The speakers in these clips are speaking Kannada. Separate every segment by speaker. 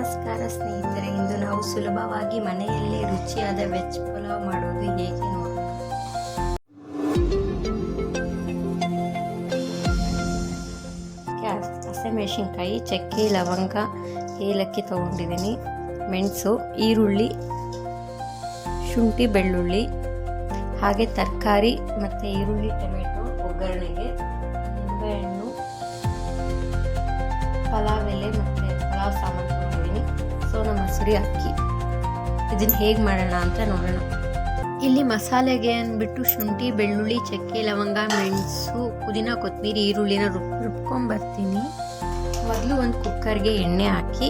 Speaker 1: ನಮಸ್ಕಾರ ಸ್ನೇಹಿತರೆ, ಇಂದು ನಾವು ಸುಲಭವಾಗಿ ಮನೆಯಲ್ಲೇ ರುಚಿಯಾದ ವೆಜ್ ಪಲಾವ್ ಮಾಡೋದು ಹೇಗೆ ನೋಡೋಣ. ಹಸಿಮೆಣಸಿನಕಾಯಿ, ಚಕ್ಕೆ, ಲವಂಗ, ಏಲಕ್ಕಿ ತಗೊಂಡಿದ್ದೀನಿ, ಮೆಣಸು, ಈರುಳ್ಳಿ, ಶುಂಠಿ, ಬೆಳ್ಳುಳ್ಳಿ, ಹಾಗೆ ತರಕಾರಿ ಮತ್ತು ಈರುಳ್ಳಿ, ಟೊಮೆಟೊ ಒಗ್ಗರಣೆಗೆ, ನಿಂಬೆಹಣ್ಣು, ಪಲಾವ್ ಎಲೆ ಮತ್ತು ಪಲಾವ್ ಸಾಮಾನು ತಗೊಂಡಿದ್ದೀನಿ, ಸೋನಾ ಮಸೂರಿ, ಅಕ್ಕಿ. ಇದನ್ನು ಹೇಗೆ ಮಾಡೋಣ ಅಂತ ನೋಡೋಣ. ಇಲ್ಲಿ ಮಸಾಲೆಗೆ ಅಂದ್ಬಿಟ್ಟು ಶುಂಠಿ, ಬೆಳ್ಳುಳ್ಳಿ, ಚಕ್ಕೆ, ಲವಂಗ, ಮೆಣಸು, ಪುದೀನ, ಕೊತ್ತಂಬರಿ, ಈರುಳ್ಳಿನ ರುಬ್ಕೊಂಡ್ಬರ್ತೀನಿ. ಮೊದಲು ಒಂದು ಕುಕ್ಕರ್ಗೆ ಎಣ್ಣೆ ಹಾಕಿ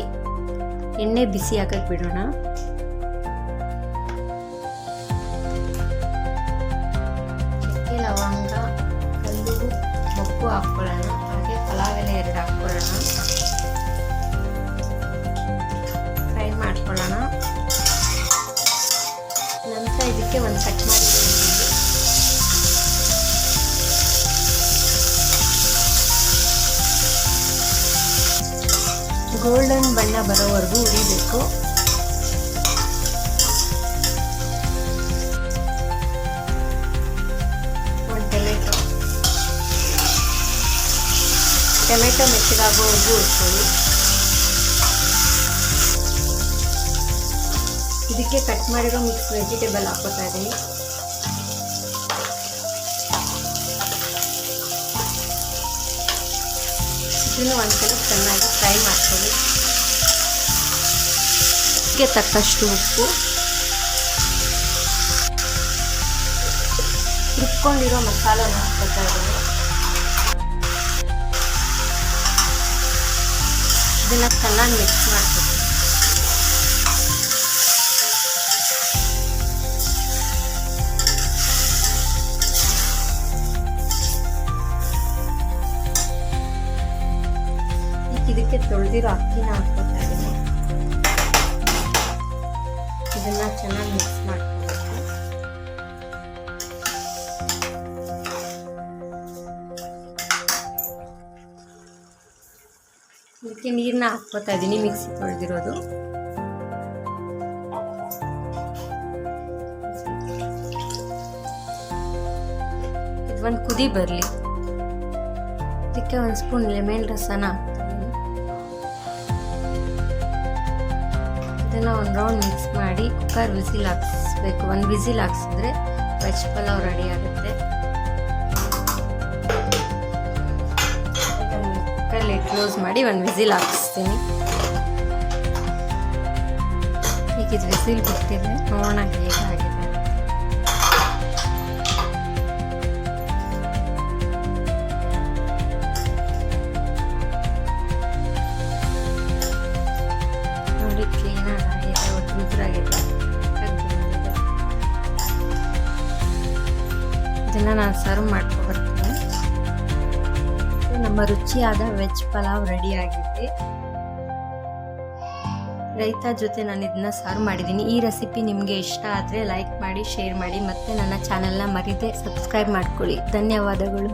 Speaker 1: ಎಣ್ಣೆ ಬಿಸಿ ಹಾಕಕ್ಕೆ ಬಿಡೋಣ. ಚಕ್ಕೆ, ಲವಂಗ, ಕಲ್ಲು, ಮೊಗ್ಗು ಹಾಕ್ಕೊಳ್ಳೋಣ. ಹಾಗೆ ಪಲಾವ್ ಎಲೆ 2 ಹಾಕ್ಕೊಳ್ಳೋಣ. ಫ್ರೈ ಮಾಡ್ಕೊಳ್ಳೋಣ. ನಂತರ ಇದಕ್ಕೆ ಒಂದು ಕಟ್ ಮಾಡಿ ಗೋಲ್ಡನ್ ಬಣ್ಣ ಬರೋವರೆಗೂ ಹುರಿಬೇಕು. ಒಂದು ಟೊಮೆಟೊ ಮೆತ್ತಗಾಗೋವರೆಗೂ ಹುರ್ಕೊಳ್ಳಿ. ಇದಕ್ಕೆ ಕಟ್ ಮಾಡಿರೋ ಮಿಕ್ಸ್ ವೆಜಿಟೇಬಲ್ ಹಾಕೋತಾ ಇದ್ದೀನಿ. ಇದನ್ನು ಒಂದ್ಸಲ ಚೆನ್ನಾಗಿ ಫ್ರೈ ಮಾಡ್ಕೊಳ್ಳಿ. ಇದಕ್ಕೆ ತಕ್ಕಷ್ಟು ಉಪ್ಪು, ರುಬ್ಕೊಂಡಿರೋ ಮಸಾಲೆನ ಹಾಕೋತಾ ಇದ್ದೀನಿ. ಇದನ್ನು ಚೆನ್ನಾಗಿ ಮಿಕ್ಸ್ ಮಾಡ್ಕೊಳ್ಳಿ. ಇದಕ್ಕೆ ತೊಳೆದಿರೋ ಅಕ್ಕಿನ ಹಾಕ್ಕೊತಾ ಇದ್ದೀನಿ. ಇದನ್ನ ಚೆನ್ನಾಗಿ ಮಿಕ್ಸ್ ಮಾಡ್ಕೊಬೇಕು. ಇದಕ್ಕೆ ನೀರನ್ನ ಹಾಕ್ಕೊತಾ ಇದ್ದೀನಿ, ಮಿಕ್ಸಿ ತೊಳೆದಿರೋದು. ಇದೊಂದು ಕುದಿ ಬರಲಿ. ಇದಕ್ಕೆ 1 ಸ್ಪೂನ್ ಲೆಮನ್ ರಸನ ಇದನ್ನು ಒಂದು ರೌಂಡ್ ಮಿಕ್ಸ್ ಮಾಡಿ ಕುಕ್ಕರ್ ವಿಸಿಲ್ ಹಾಕಿಸ್ಬೇಕು. 1 ವಿಸಿಲ್ ಹಾಕ್ಸಿದ್ರೆ ವೆಜ್ ಪಲಾವ್ ರೆಡಿ ಆಗುತ್ತೆ. ಕುಕ್ಕರ್ ಕ್ಲೋಸ್ ಮಾಡಿ 1 ವಿಸಿಲ್ ಹಾಕಿಸ್ತೀನಿ. ಈಗ ಇದು ವಿಸಿಲ್ ಬಿಟ್ಟಿದೆ, ನೋಡೋಣ ಹೇಗಾಗಿದೆ. ಇದನ್ನು ನಾನು ಸರ್ವ್ ಮಾಡ್ಕೊಬರ್ತೀನಿ. ನಮ್ಮ ರುಚಿಯಾದ ವೆಜ್ ಪಲಾವ್ ರೆಡಿ ಆಗಿದೆ. ರೈತ ಜೊತೆ ನಾನು ಇದನ್ನ ಸರ್ವ್ ಮಾಡಿದ್ದೀನಿ. ಈ ರೆಸಿಪಿ ನಿಮಗೆ ಇಷ್ಟ ಆದರೆ ಲೈಕ್ ಮಾಡಿ, ಶೇರ್ ಮಾಡಿ, ಮತ್ತು ನನ್ನ ಚಾನೆಲ್ನ ಮರಿದೇ ಸಬ್ಸ್ಕ್ರೈಬ್ ಮಾಡ್ಕೊಳ್ಳಿ. ಧನ್ಯವಾದಗಳು.